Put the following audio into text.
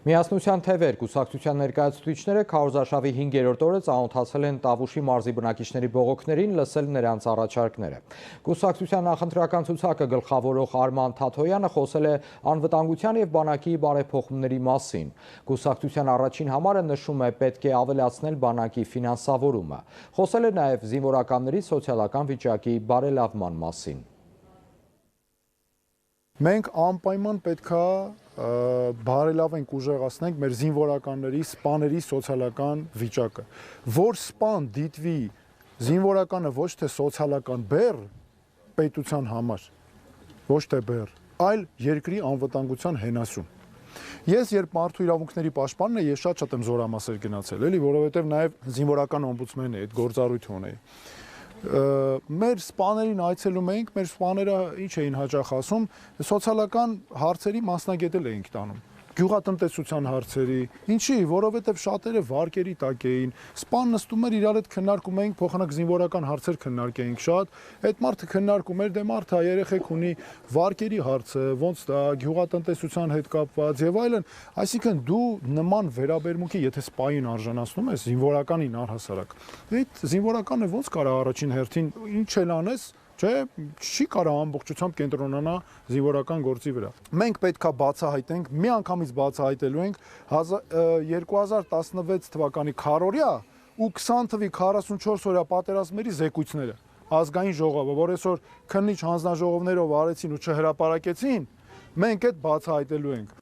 Միասնության թևեր կուսակցության ներկայացուցիչները քարոզարշավի 5-րդ օրը ծանոթացել են Տավուշի մարզի բնակիչների բողոքներին, լսել նրանց առաջարկները։ Կուսակցության նախընտրական ցուցակը գլխավորող Արման Թաթոյանը խոսել է անվտանգության և բանակի բարեփոխումների մասին։ Կուսակցության առաջին համարը նշում է պետք է ավելացնել բանակի ֆինանսավորումը։ Խոսել է նաև զինվորականների սոցիալական վիճակի բարելավման մասին։ Մենք անպայման պետք է բարելավենք, ուժեղացնենք մեր զինվորականների, սպաների սոցիալական վիճակը, որ սպան դիտվի զինվորականը ոչ թե սոցիալական բեռ պետության համար, ոչ թե բեռ, այլ երկրի անվտանգության հենասյուն։ Ես երբ մարդու իրավունքների պաշտպանն եմ, ես շատ եմ զորամասեր գնացել, էլի, որովհետև նաև զինվորական օմբուդսմենն է, այդ գործառույթը ունեի։ Մեր սպաներին այցելում էինք, մեր սպաները ինչ էին հաճախ ասում, սոցիալական հարցերի մասնագետել էինք տանում, գյուղատնտեսության հարցերի, ինչի, որովհետև շատերը վարկերի տակ էին, սպան նստում էր իրար հետ քննարկում էինք, փոխանակ զինվորական հարցեր քննարկեինք շատ, այդ մարդը քննարկում էր, դե մարդը երեխեք ունի վարկերի հարցը, ոնց դա, գյուղատնտեսության հետ կապված եւ այլն, այսինքն դու նման վերաբերմունքի, եթե սպային արժանացնում ես, զինվորականին առհասարակ, այդ զինվորականը ոնց կարա առաջին հերթին ինչ էլ անես, չէ, չի կարա ամբողջությամբ կենտրոնանա զինվորական գործի վրա։ Մենք պետք է բացահայտենք, մի անգամից բացահայտելու ենք 2016 թվականի քարորյա ու 20 թվականի 44 օրյա պատերազմների զեկույցները։ Ազգային ժողովը, որ այսօր քննիչ հանձնաժողովներով արեցին ու չհրապարակեցին, մենք այդ բացահայտելու ենք։